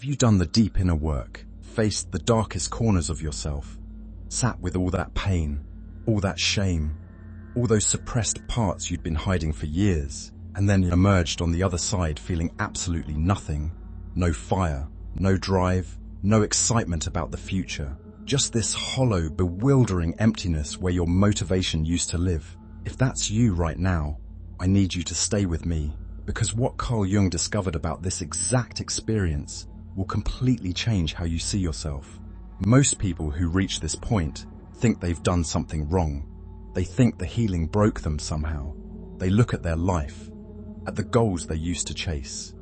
Have you done the deep inner work, faced the darkest corners of yourself, sat with all that pain, all that shame, all those suppressed parts you'd been hiding for years, and then emerged on the other side feeling absolutely nothing? No fire, no drive, no excitement about the future. Just this hollow, bewildering emptiness where your motivation used to live. If that's you right now, I need you to stay with me, because what Carl Jung discovered about this exact experience will completely change how you see yourself. Most people who reach this point think they've done something wrong. They think the healing broke them somehow. They look at their life, at the goals they used to chase,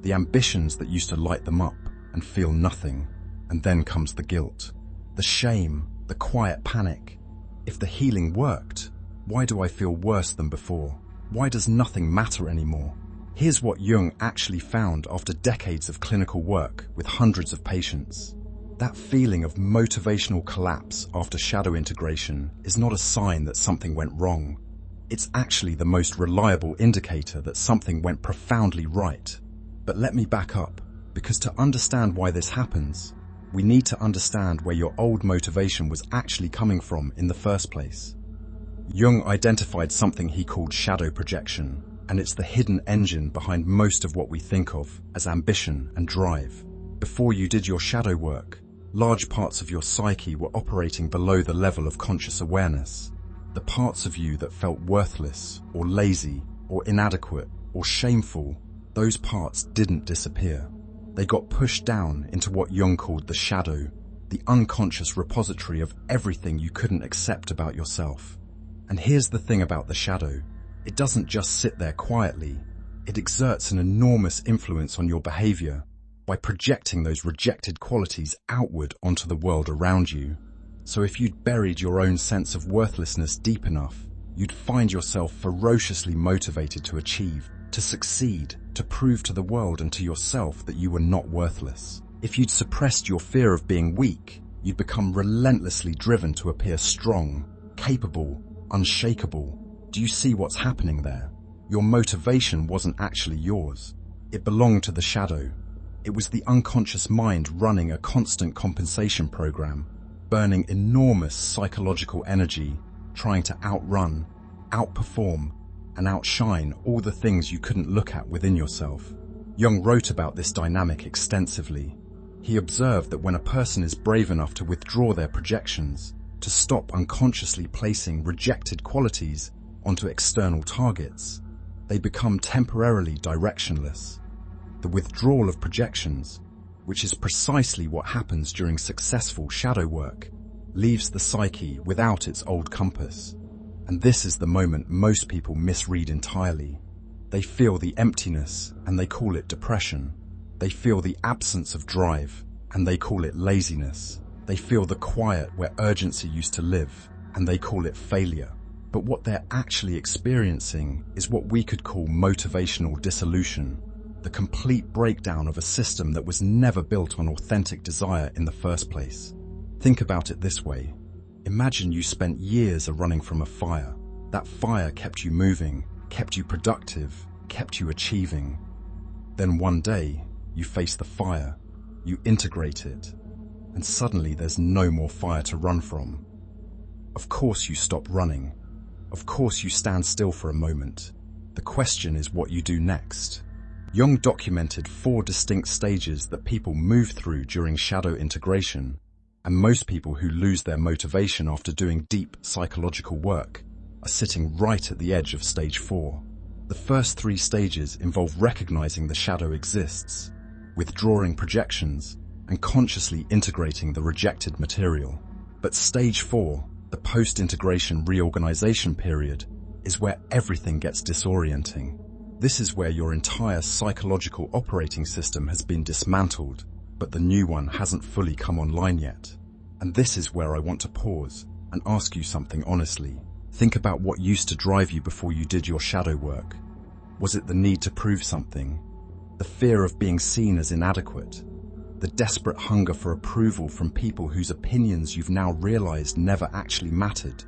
the ambitions that used to light them up, and feel nothing. And then comes the guilt, the shame, the quiet panic. If the healing worked, why do I feel worse than before? Why does nothing matter anymore? Here's what Jung actually found after decades of clinical work with hundreds of patients. That feeling of motivational collapse after shadow integration is not a sign that something went wrong. It's actually the most reliable indicator that something went profoundly right. But let me back up, because to understand why this happens, we need to understand where your old motivation was actually coming from in the first place. Jung identified something he called shadow projection, and it's the hidden engine behind most of what we think of as ambition and drive. Before you did your shadow work, large parts of your psyche were operating below the level of conscious awareness. The parts of you that felt worthless, or lazy, or inadequate, or shameful, those parts didn't disappear. They got pushed down into what Jung called the shadow, the unconscious repository of everything you couldn't accept about yourself. And here's the thing about the shadow. It doesn't just sit there quietly. It exerts an enormous influence on your behavior by projecting those rejected qualities outward onto the world around you. So if you'd buried your own sense of worthlessness deep enough, you'd find yourself ferociously motivated to achieve, to succeed, to prove to the world and to yourself that you were not worthless. If you'd suppressed your fear of being weak, you'd become relentlessly driven to appear strong, capable, unshakable. Do you see what's happening there? Your motivation wasn't actually yours. It belonged to the shadow. It was the unconscious mind running a constant compensation program, burning enormous psychological energy, trying to outrun, outperform, and outshine all the things you couldn't look at within yourself. Jung wrote about this dynamic extensively. He observed that when a person is brave enough to withdraw their projections, to stop unconsciously placing rejected qualities onto external targets, they become temporarily directionless. The withdrawal of projections, which is precisely what happens during successful shadow work, leaves the psyche without its old compass. And this is the moment most people misread entirely. They feel the emptiness and they call it depression. They feel the absence of drive and they call it laziness. They feel the quiet where urgency used to live and they call it failure. But what they're actually experiencing is what we could call motivational dissolution, the complete breakdown of a system that was never built on authentic desire in the first place. Think about it this way. Imagine you spent years running from a fire. That fire kept you moving, kept you productive, kept you achieving. Then one day, you face the fire, you integrate it, and suddenly there's no more fire to run from. Of course you stop running. Of course you stand still for a moment. The question is what you do next. Jung documented 4 distinct stages that people move through during shadow integration, and most people who lose their motivation after doing deep psychological work are sitting right at the edge of stage 4. The first 3 stages involve recognizing the shadow exists, withdrawing projections, and consciously integrating the rejected material. But stage 4, the post-integration reorganization period, is where everything gets disorienting. This is where your entire psychological operating system has been dismantled, but the new one hasn't fully come online yet. And this is where I want to pause and ask you something honestly. Think about what used to drive you before you did your shadow work. Was it the need to prove something? The fear of being seen as inadequate? The desperate hunger for approval from people whose opinions you've now realized never actually mattered?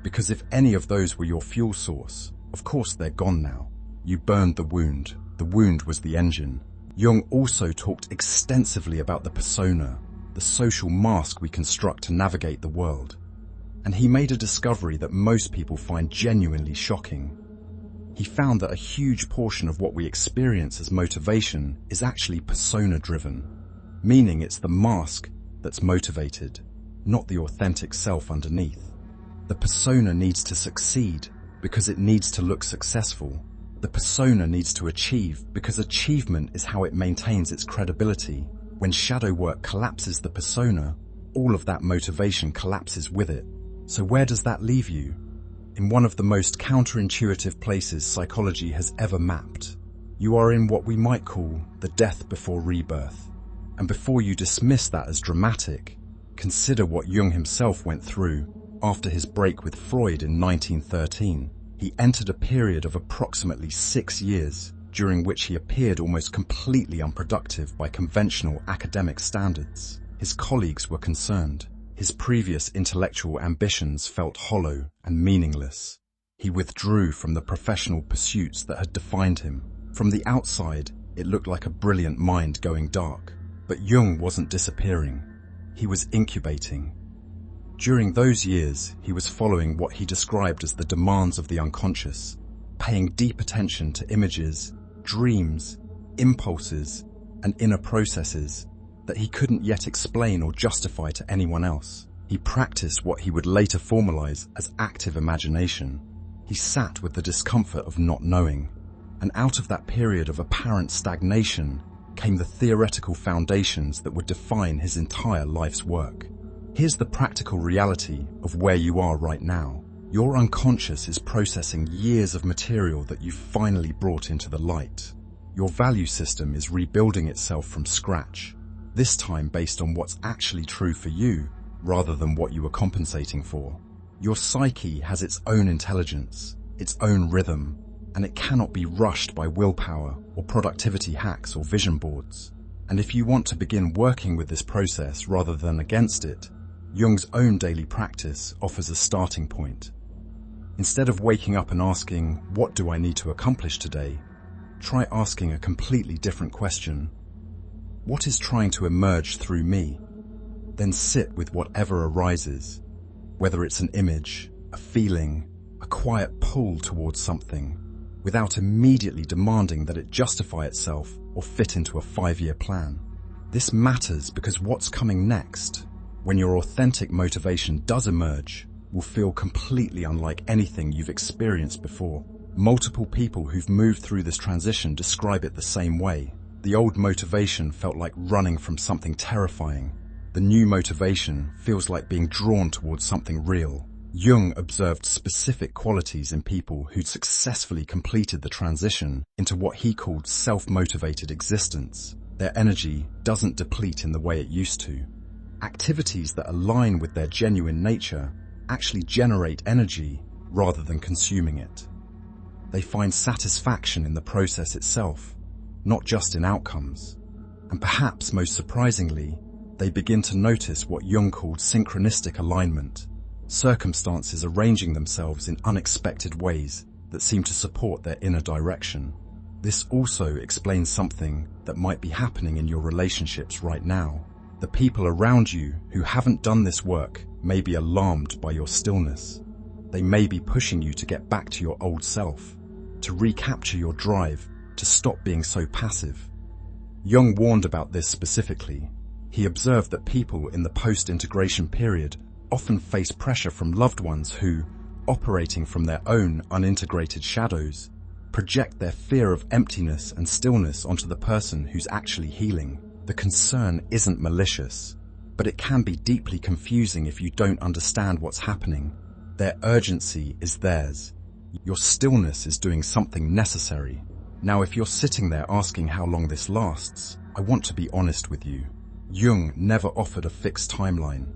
Because if any of those were your fuel source, of course they're gone now. You burned the wound. The wound was the engine. Jung also talked extensively about the persona, the social mask we construct to navigate the world. And he made a discovery that most people find genuinely shocking. He found that a huge portion of what we experience as motivation is actually persona-driven, meaning it's the mask that's motivated, not the authentic self underneath. The persona needs to succeed because it needs to look successful. The persona needs to achieve because achievement is how it maintains its credibility. When shadow work collapses the persona, all of that motivation collapses with it. So where does that leave you? In one of the most counterintuitive places psychology has ever mapped. You are in what we might call the death before rebirth. And before you dismiss that as dramatic, consider what Jung himself went through after his break with Freud in 1913. He entered a period of approximately 6 years, during which he appeared almost completely unproductive by conventional academic standards. His colleagues were concerned. His previous intellectual ambitions felt hollow and meaningless. He withdrew from the professional pursuits that had defined him. From the outside, it looked like a brilliant mind going dark. But Jung wasn't disappearing. He was incubating. During those years, he was following what he described as the demands of the unconscious, paying deep attention to images, dreams, impulses, and inner processes that he couldn't yet explain or justify to anyone else. He practiced what he would later formalize as active imagination. He sat with the discomfort of not knowing, and out of that period of apparent stagnation came the theoretical foundations that would define his entire life's work. Here's the practical reality of where you are right now. Your unconscious is processing years of material that you've finally brought into the light. Your value system is rebuilding itself from scratch, this time based on what's actually true for you, rather than what you were compensating for. Your psyche has its own intelligence, its own rhythm, and it cannot be rushed by willpower or productivity hacks or vision boards. And if you want to begin working with this process rather than against it, Jung's own daily practice offers a starting point. Instead of waking up and asking, "What do I need to accomplish today?" try asking a completely different question. What is trying to emerge through me? Then sit with whatever arises, whether it's an image, a feeling, a quiet pull towards something, without immediately demanding that it justify itself or fit into a 5-year plan. This matters because what's coming next, when your authentic motivation does emerge, will feel completely unlike anything you've experienced before. Multiple people who've moved through this transition describe it the same way. The old motivation felt like running from something terrifying. The new motivation feels like being drawn towards something real. Jung observed specific qualities in people who'd successfully completed the transition into what he called self-motivated existence. Their energy doesn't deplete in the way it used to. Activities that align with their genuine nature actually generate energy rather than consuming it. They find satisfaction in the process itself, not just in outcomes. And perhaps most surprisingly, they begin to notice what Jung called synchronistic alignment, circumstances arranging themselves in unexpected ways that seem to support their inner direction. This also explains something that might be happening in your relationships right now. The people around you who haven't done this work may be alarmed by your stillness. They may be pushing you to get back to your old self, to recapture your drive, to stop being so passive. Jung warned about this specifically. He observed that people in the post-integration period often face pressure from loved ones who, operating from their own unintegrated shadows, project their fear of emptiness and stillness onto the person who's actually healing. The concern isn't malicious, but it can be deeply confusing if you don't understand what's happening. Their urgency is theirs. Your stillness is doing something necessary. Now, if you're sitting there asking how long this lasts, I want to be honest with you. Jung never offered a fixed timeline,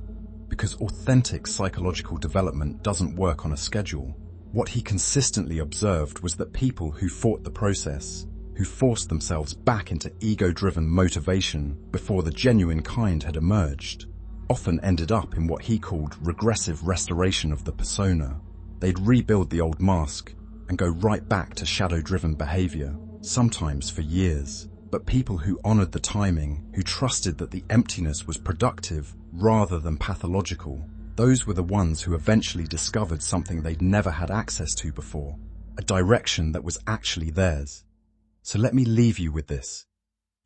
because authentic psychological development doesn't work on a schedule. What he consistently observed was that people who fought the process, who forced themselves back into ego-driven motivation before the genuine kind had emerged, often ended up in what he called regressive restoration of the persona. They'd rebuild the old mask and go right back to shadow-driven behavior, sometimes for years. But people who honored the timing, who trusted that the emptiness was productive rather than pathological, those were the ones who eventually discovered something they'd never had access to before, a direction that was actually theirs. So let me leave you with this.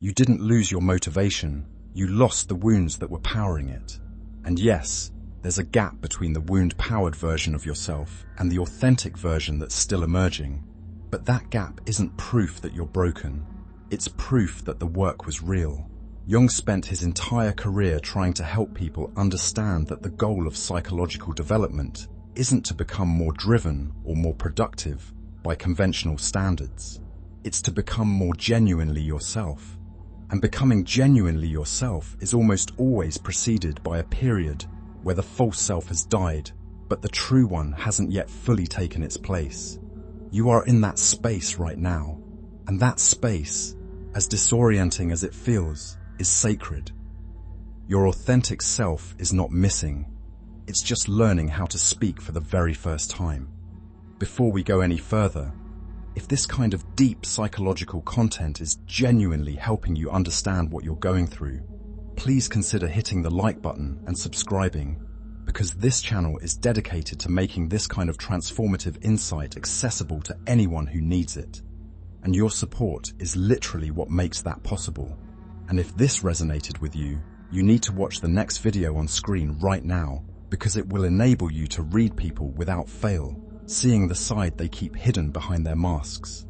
You didn't lose your motivation, you lost the wounds that were powering it. And yes, there's a gap between the wound-powered version of yourself and the authentic version that's still emerging. But that gap isn't proof that you're broken. It's proof that the work was real. Jung spent his entire career trying to help people understand that the goal of psychological development isn't to become more driven or more productive by conventional standards. It's to become more genuinely yourself. And becoming genuinely yourself is almost always preceded by a period where the false self has died, but the true one hasn't yet fully taken its place. You are in that space right now, and that space, as disorienting as it feels, is sacred. Your authentic self is not missing. It's just learning how to speak for the very first time. Before we go any further, if this kind of deep psychological content is genuinely helping you understand what you're going through, please consider hitting the like button and subscribing, because this channel is dedicated to making this kind of transformative insight accessible to anyone who needs it. And your support is literally what makes that possible. And if this resonated with you, you need to watch the next video on screen right now, because it will enable you to read people without fail, seeing the side they keep hidden behind their masks.